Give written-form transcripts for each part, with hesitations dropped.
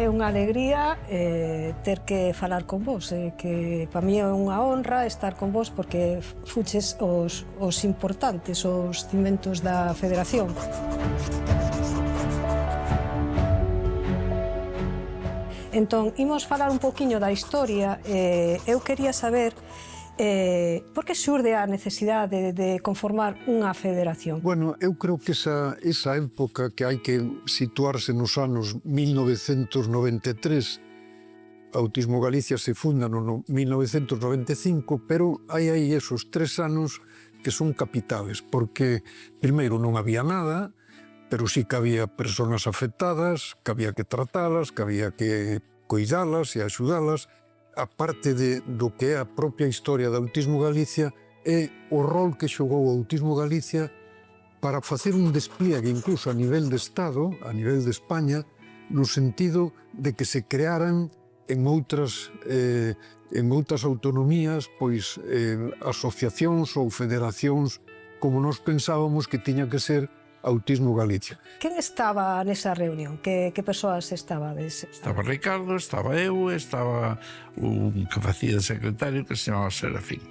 É unha alegría ter que falar con vos, que para mí é unha honra estar con vos porque fuches os importantes, os cimentos da Federación. Entón, imos falar un poquinho da historia. Eu quería saber por que xurde a necesidade de conformar unha federación? Bueno, eu creo que esa época que hai que situarse nos anos 1993, Autismo Galicia se funda no 1995, pero hai aí esos 3 anos que son capitales, porque primeiro non había nada, pero sí que había persoas afectadas, que había que tratalas, que había que cuidalas e axudalas. A parte do que é a propia historia de Autismo Galicia é o rol que xogou o Autismo Galicia para facer un despliegue incluso a nivel de Estado, a nivel de España, no sentido de que se crearan en outras autonomías pois asociacións ou federacións como nós pensábamos que tiña que ser Autismo Galicia. Quen estaba nesa reunión? Que persoas estabades? Estaba Ricardo, estaba eu, estaba un que facía de secretario que se chamaba Serafín.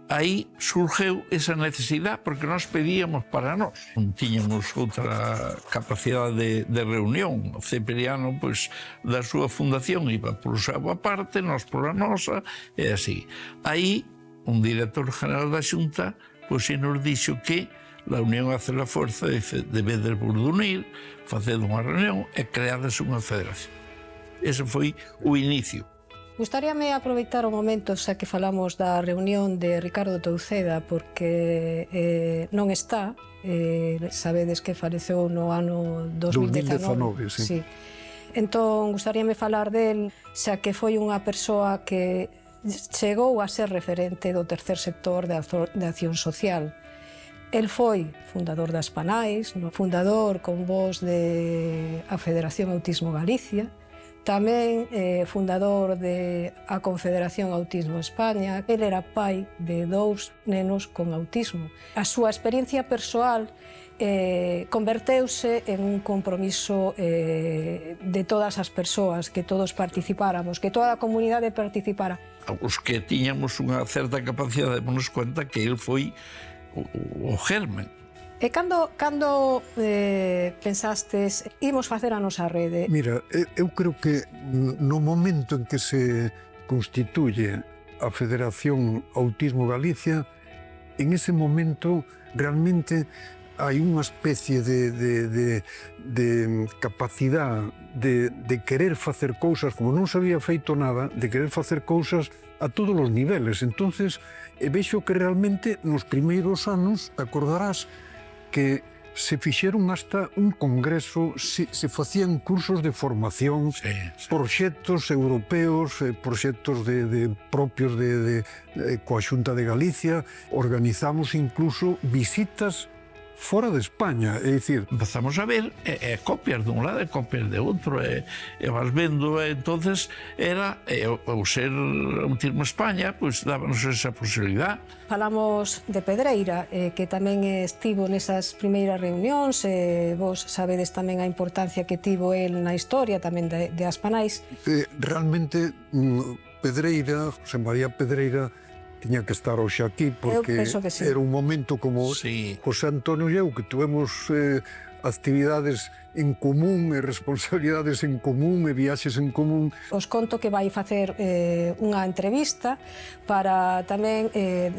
Aí surgeu esa necesidade porque nós pedíamos para nós. Non tiñamos outra capacidade de reunión. O Cipriano, pois, da súa fundación iba por súa parte, nós por a nosa, e así. Aí, un director general da Xunta, pois, se nos dixo que a unión hace la forza, debedes vos de unir, facer unha reunión e creades unha federación. Ese foi o inicio. Gustaríame aproveitar o momento xa que falamos da reunión de Ricardo Touceda porque non está, sabedes que faleceu no ano 2019. Sí. Entón, gustaríame falar del, xa que foi unha persoa que chegou a ser referente do tercer sector de acción social. El foi fundador das PANAIs, fundador con vos de a Federación Autismo Galicia, tamén fundador de a Confederación Autismo España. El era pai de 2 nenos con autismo. A súa experiencia persoal converteuse en un compromiso de todas as persoas, que todos participáramos, que toda a comunidade participara. Os que tiñamos unha certa capacidade, demos conta que el foi o germen. E cando pensastes, imos facer a nosa rede? Mira, eu creo que no momento en que se constituye a Federación Autismo Galicia, en ese momento realmente hai unha especie de capacidade de querer facer cousas, como non se había feito nada, de querer facer cousas a todos os niveles. Entonces, vexo que realmente nos primeiros anos, acordarás que se fixeron hasta un congreso, se facían cursos de formación, proxectos europeos, proxectos propios coa Xunta de Galicia, organizamos incluso visitas fora de España, é dicir... Empezamos a ver copias dun lado e copias de outro, e vas vendo, entonces era, o ser Autismo España, pois dábanos esa posibilidad. Falamos de Pedreira, que tamén estivo nesas primeiras reunións, vos sabedes tamén a importancia que tivo el na historia tamén de as PANAIs. Realmente, Pedreira, José María Pedreira, tiña que estar hoxe aquí, porque sí. Era un momento como José Antonio e eu, que tuvemos actividades en común e responsabilidades en común e viaxes en común. Os conto que vai facer unha entrevista para tamén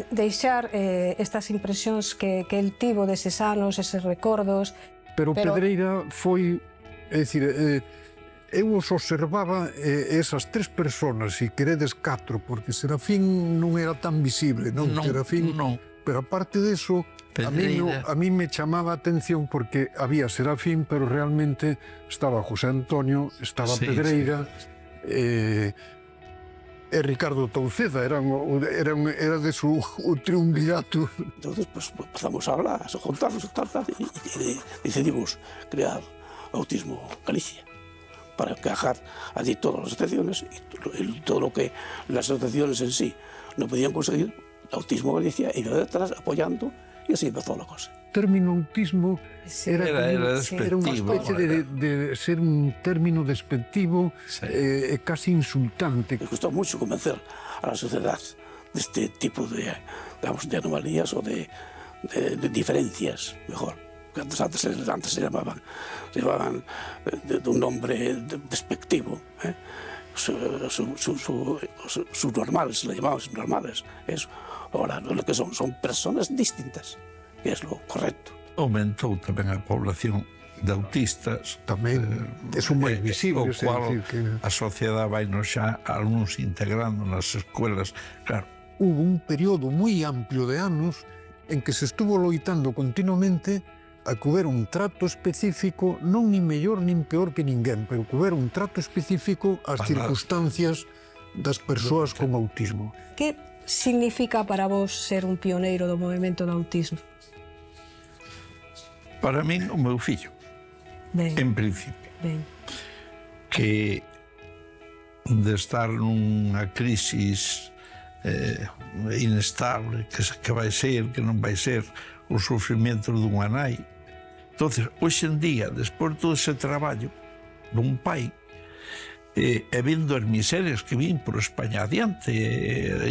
deixar estas impresións que el tivo deses anos, eses recordos. Pero Pedreira foi, é dicir, eu os observaba esas 3 personas, e queredes 4, porque Serafín non era tan visible, non? Serafín, non. Pero aparte deso, a mí me chamaba a atención porque había Serafín, pero realmente estaba José Antonio, estaba Pedreira, e Ricardo Touceda, era de su triunvirato. Entonces, pues empezamos a hablar, a juntarnos, y decidimos crear Autismo Galicia, para encajar allí todas las asociaciones y todo lo que las asociaciones en sí no podían conseguir. Autismo Galicia iba detrás apoyando Y así empezó la cosa. O término autismo Sí. era Era unha despectivo. especie de ser un término despectivo, Sí. casi insultante. Me costó mucho convencer a la sociedad de este tipo de, digamos, de anomalías o de diferencias, mejor. Antes se llamaban de un nombre despectivo. Subnormales, se le llamaban subnormales. Eso. Ahora, lo que son personas distintas, que es lo correcto. Aumentou tamén a población de autistas, Tamén son moi o visibles, é cual dicir que a sociedade vai nos xa algúns integrando nas escuelas. Claro, hubo un período moi amplio de anos en que se estuvo loitando continuamente a que houbera un trato específico, non nin mellor nin peor que ninguén, pero que houbera un trato específico ás Para- circunstancias das persoas con autismo. Que significa para vos ser un pioneiro do movimento do autismo? para min, o meu fillo, Ben, en principio, ben. que de estar nunha crisis inestable, que vai ser, que non vai ser, o sufrimento dunha nai. Entonces, hoxe en día, despois de todo ese traballo dun pai, e vendo as miserias que vin por España adiante,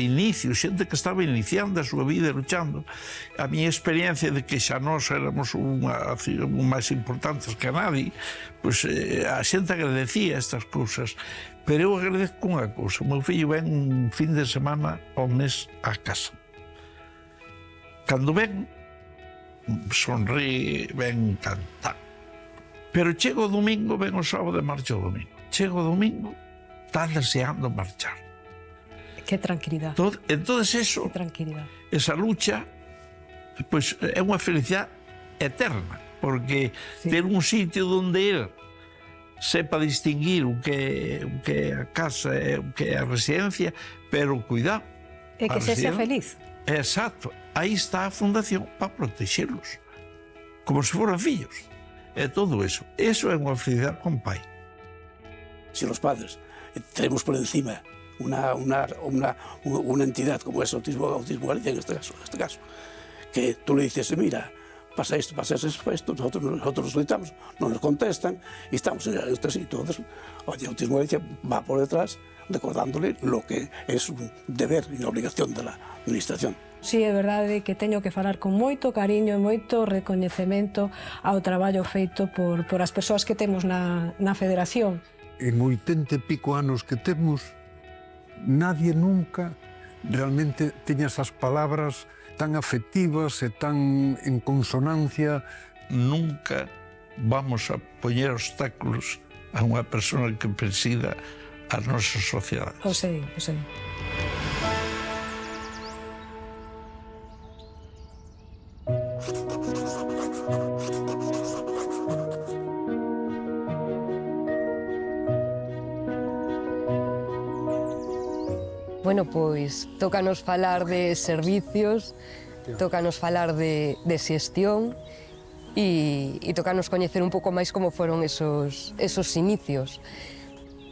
inicio, xente que estaba iniciando a súa vida luchando, a miña experiencia de que xa nós éramos máis importantes que nadie, pois a xente agradecía estas cousas, pero eu agradezco unha cousa: o meu fillo ven un fin de semana ao mes á casa. Cando ven, sonríe, ven cantar, pero chega o domingo, ven o sábado e marcha o domingo. Chega o domingo, está deseando marchar. Que tranquilidade. Entonces eso, Que tranquilidade. esa lucha, pois é unha felicidade eterna, porque Sí. ter un sitio onde ele sepa distinguir o que é a casa e o que é a residencia, pero cuidado. E que a se sea residencia- feliz. Exacto, aí está a fundación para protexelos, como se foran fillos. E todo eso. Eso é unha felicidade con pai. Si los padres tenemos por encima una entidad como es Autismo Galicia, en este caso, que tú le dices, mira, pasa esto, nosotros nos gritamos, no nos contestan y estamos en esto así. Entonces, oye, Autismo Galicia va por detrás recordándole lo que es un deber y una obligación de la administración. Si é verdade que teño que falar con moito cariño e moito recoñecemento ao traballo feito por as persoas que temos na Federación. En 80 e pico anos que temos, nadie nunca realmente tiña esas palabras tan afectivas e tan en consonancia. Nunca vamos a poñer obstáculos a unha persona que presida a nosa sociedade. O sei, o sei. Bueno, pois tócanos falar de servicios, tócanos falar de xestión e tócanos coñecer un pouco máis como foron esos inicios.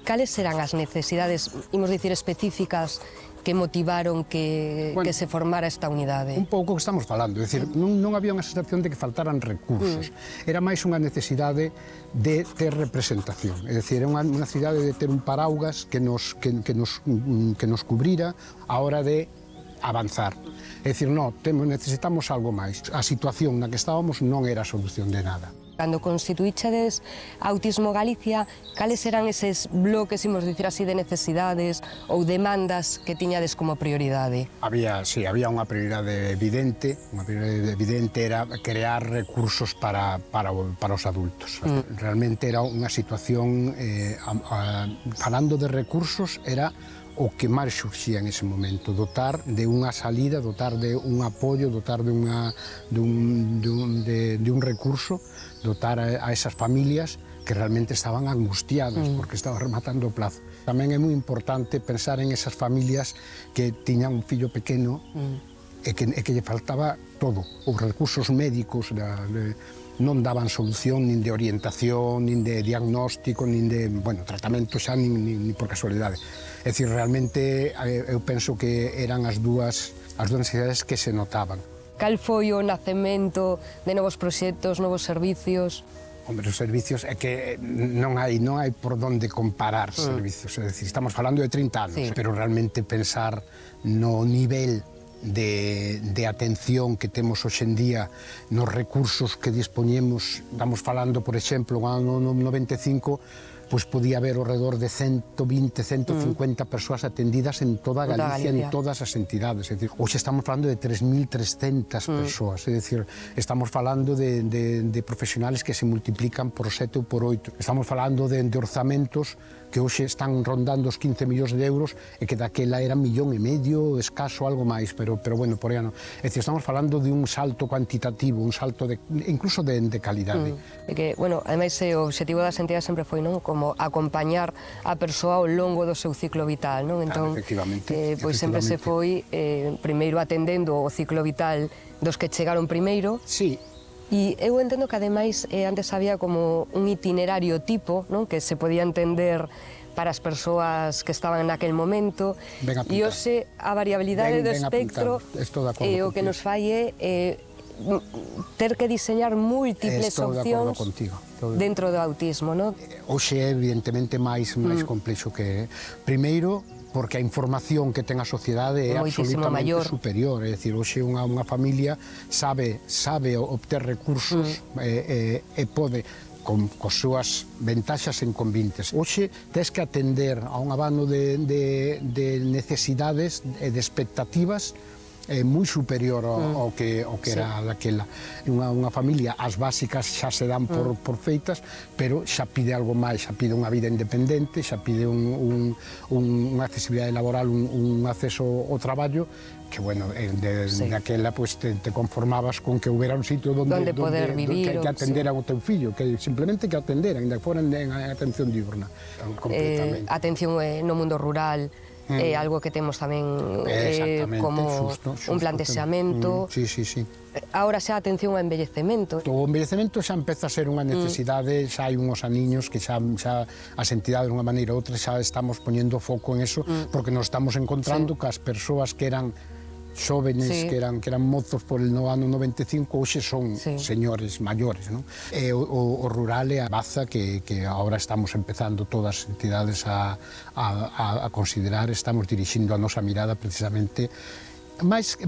Cales serán as necesidades, imos dicir, específicas que motivaron que se formara esta unidade? Un pouco que estamos falando, é dicir, non había unha sensación de que faltaran recursos, era máis unha necesidade de ter representación, é dicir, era unha necesidade de ter un paraugas que nos cubrira a hora de avanzar. É dicir, necesitamos algo máis. A situación na que estábamos non era a solución de nada. Cando constituíchedes Autismo Galicia, cales eran eses bloques, imos dicir así, de necesidades ou demandas que tiñades como prioridade? Había unha prioridade evidente. Unha prioridade evidente era crear recursos para os adultos. Realmente era unha situación, falando de recursos, era o que máis surxía en ese momento, dotar de unha salida, dotar de un apoio, dotar de un recurso, dotar a esas familias que realmente estaban angustiadas porque estaba rematando o plazo. Tamén é moi importante pensar en esas familias que tiñan un fillo pequeno e que lle faltaba todo. Os recursos médicos non daban solución nin de orientación, nin de diagnóstico, nin de, tratamento xa nin por casualidade. É dicir, realmente eu penso que eran as dúas necesidades que se notaban. Cal foi o nacemento de novos proxectos, novos servicios? Hombre, os servicios é que non hai por onde comparar servicios, é dicir, estamos falando de 30 anos, pero realmente pensar no nivel de atención que temos hoxe en día, nos recursos que dispoñemos, estamos falando, por exemplo, no ano 95, pois podía haber ao redor de 120, 150 persoas atendidas en toda Galicia, en todas as entidades. É dicir, hoxe estamos falando de 3.300 persoas, é dicir, estamos falando de profesionales que se multiplican por 7 ou por 8. Estamos falando de orzamentos que hoxe están rondando os 15 millóns de euros e que daquela era 1,5 millón, escaso, algo máis, pero bueno, por aí non. É dicir, estamos falando de un salto cuantitativo, un salto incluso de calidade. E que, bueno, ademais, o objetivo das entidades sempre foi, non, como acompañar a persoa ao longo do seu ciclo vital, non? Entón, pois sempre se foi primeiro atendendo o ciclo vital dos que chegaron primeiro. Sí. E eu entendo que, ademais, antes había como un itinerario tipo, non, que se podía entender para as persoas que estaban naquel momento, e hoxe a variabilidade do espectro o que nos fai é ter que diseñar múltiples opcións dentro do autismo, non? Hoxe é evidentemente máis complexo que... Primeiro, porque a información que ten a sociedade é absolutamente superior, é dicir, hoxe unha familia sabe obter recursos e pode, cos súas ventaxas en convintes. Hoxe tens que atender a un abano de necesidades e de expectativas moi superior ao que era daquela. Unha familia, as básicas xa se dan por feitas, pero xa pide algo máis, xa pide unha vida independente, xa pide unha accesibilidade laboral, un acceso ao traballo, que, bueno, daquela te conformabas con que houbera un sitio onde poder vivir, que atenderan o teu fillo, que simplemente que atenderan, ainda foran en atención diurna. Atención no mundo rural, é algo que temos tamén como un plantexamento. Sí. Ahora xa a atención ao envellecemento. O envellecemento xa empeza a ser unha necesidade, xa hai uns aniños que xa as entidades de unha maneira ou outra xa estamos poñendo foco en eso, porque nos estamos encontrando que as persoas que eran xóvenes, que eran mozos por el ano 95, hoxe son señores maiores, non? E o rural é a baza que agora estamos empezando todas as entidades a considerar, estamos dirixindo a nosa mirada precisamente máis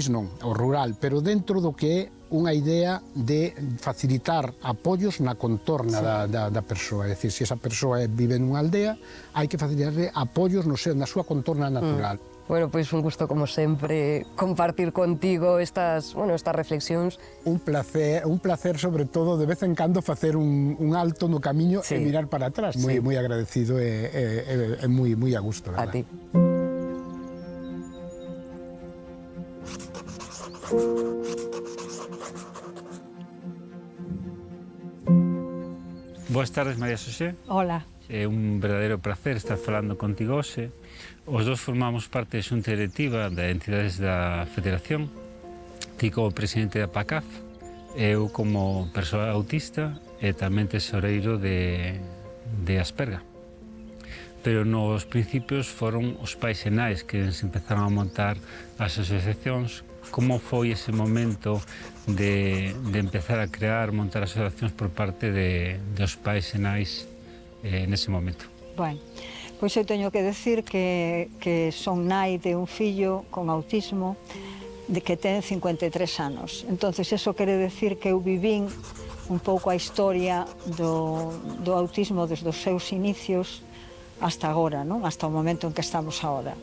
non, o rural, pero dentro do que é unha idea de facilitar apoios na contorna da persoa. É dicir, se esa persoa vive nunha aldea, hai que facilitarle apoios na súa contorna natural. Bueno, pois un gusto, como sempre, compartir contigo estas reflexións. Un placer, sobre todo, de vez en cando facer un alto no camiño e mirar para atrás. Moi agradecido e moi a gusto, verdad? A ti. Boas tardes, María Xosé. Hola. É un verdadeiro placer estar falando contigo hoxe. Os dos formamos parte da xunta directiva de entidades da Federación, ti como presidente da PACAF, eu como persoa autista e tamén tesoreiro de Asperga. Pero nos principios foron os pais e nais que se empezaron a montar as asociacións. Como foi ese momento de empezar a montar asociacións por parte dos pais e nais nese momento? Bueno, pois eu teño que decir que son nai de un fillo con autismo que ten 53 anos. Entonces, eso quere decir que eu vivín un pouco a historia do autismo desde os seus inicios hasta agora, non? Hasta o momento en que estamos agora.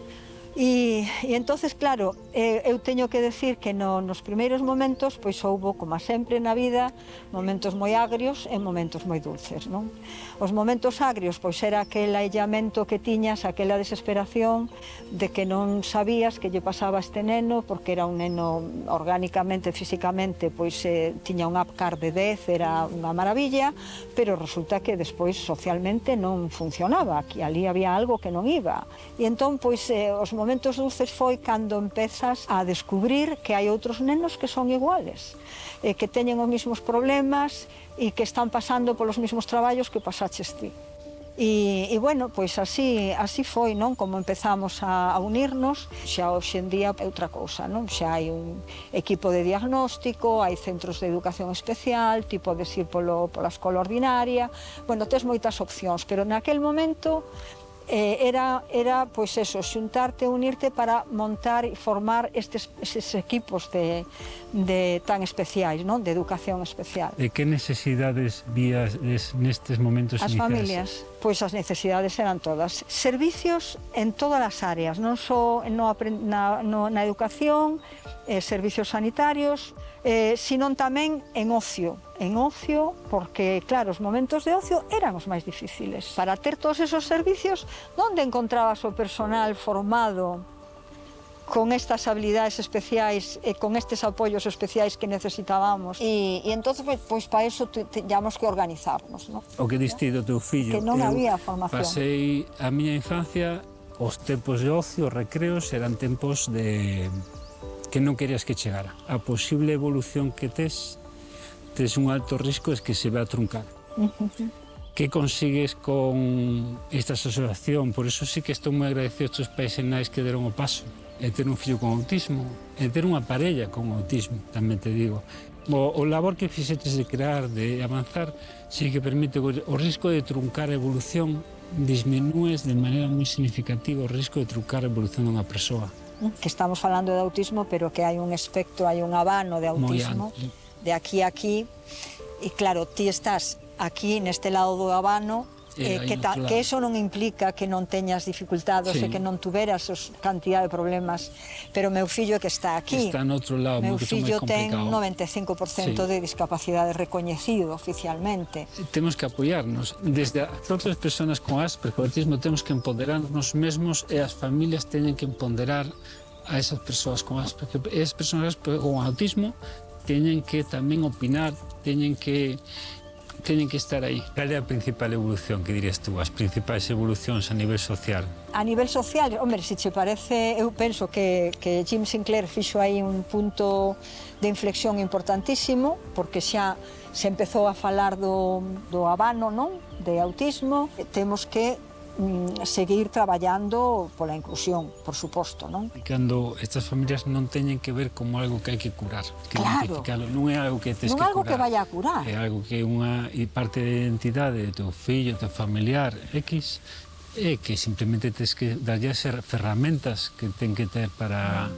E entonces, claro, eu teño que decir que nos primeiros momentos pois houbo, como sempre na vida, momentos moi agrios e momentos moi dulces, non? Os momentos agrios pois era aquel aillamento que tiñas, aquela desesperación de que non sabías que lle pasaba a este neno, porque era un neno orgánicamente, físicamente, pois tiña un APCAR de 10, era unha maravilla, pero resulta que despois socialmente non funcionaba, que ali había algo que non iba. E entón, pois, os momentos dulces foi cando empezas a descubrir que hai outros nenos que son iguales, que teñen os mesmos problemas e que están pasando polos mesmos traballos que pasaches ti. E bueno, pois así foi, non? Como empezamos a unirnos, xa hoxe en día é outra cousa, non? Xa hai un equipo de diagnóstico, hai centros de educación especial, ti podes ir pola escola ordinaria, bueno, tes moitas opcións, pero naquel momento era pois eso, xuntarte, unirte para montar e formar estes equipos tan especiais, non? De educación especial. E que necesidades vías nestes momentos As iniciais? familias, pois as necesidades eran todas. Servicios en todas as áreas, non só na educación, servicios sanitarios, sino tamén en ocio. En ocio, porque, claro, os momentos de ocio eran os máis difíciles. Para ter todos esos servicios, onde encontrabas o personal formado con estas habilidades especiais e con estes apoios especiais que necesitábamos? E entonces, pois, para iso teñamos que organizarnos, non? O que diste do teu fillo? Que non había formación. Pasei a miña infancia, os tempos de ocio, os recreos, eran tempos que non querías que chegara. A posible evolución que tes un alto risco es que se va a truncar. Que consigues con esta asociación? Por eso sí que estou moi agradecido a estes pais e nais que deron o paso. É ter un fillo con autismo, é ter unha parella con autismo, tamén te digo. O labor que fixetes de crear, de avanzar, sí que permite o risco de truncar a evolución, disminúes de maneira moi significativa o risco de truncar a evolución dunha persoa. Que estamos falando de autismo, pero que hai un espectro, hai un abano de autismo, de aquí a aquí, e claro, ti estás aquí neste lado do abano, que eso non implica que non teñas dificultados e que non tuveras cantidad de problemas, pero meu fillo que está aquí, está no outro lado, meu fillo ten un 95% de discapacidade recoñecido oficialmente. Temos que apoiarnos, desde as outras persoas con Asperger, con autismo, temos que empoderarnos mesmos e as familias teñen que empoderar a esas persoas con Asperger. E as persoas con autismo teñen que tamén opinar, teñen que estar aí. Cal é a principal evolución que dirías tú, as principais evolucións a nivel social? A nivel social, hombre, se che parece, eu penso que Jim Sinclair fixo aí un punto de inflexión importantísimo, porque xa se empezou a falar do abano, non? De autismo. Temos que seguir traballando pola inclusión, por suposto, non? Cando estas familias non teñen que ver como algo que hai que curar, que claro, identificalo, non é algo que tes que curar. Non é algo que vaya a curar. É algo que é unha parte de identidade do teu fillo, do teu familiar, X, é que simplemente tes que darlle as ferramentas que ten que ter para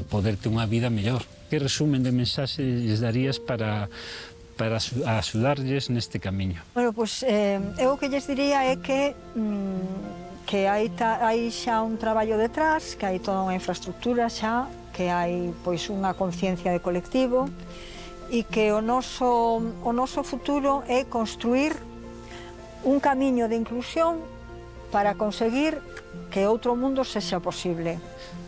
poder ter unha vida mellor. Que resumen de mensaxe lles darías para axudarlles neste camiño? Bueno, pois eu o que lles diría é que hai xa un traballo detrás, que hai toda unha infraestructura xa, que hai pois unha conciencia de colectivo e que o noso futuro é construir un camiño de inclusión para conseguir que outro mundo sexa posible.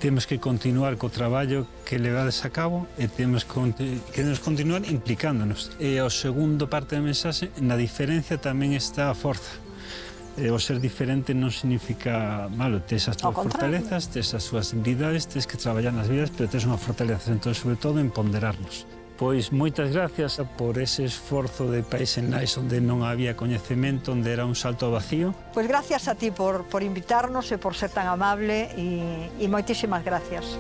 Temos que continuar co traballo que levades a cabo e temos que nos continuar implicándonos. E o segundo parte da mensaxe, na diferencia tamén está a forza. O ser diferente non significa malo, tes as túas fortalezas, tes as súas habilidades, tes que traballar nas vidas, pero tes unha fortaleza, entón, sobre todo, en ponderarnos. Pois moitas gracias por ese esforzo de Pais en Nais onde non había coñecemento, onde era un salto ao vacío. Pois gracias a ti por invitarnos e por ser tan amable e moitísimas gracias.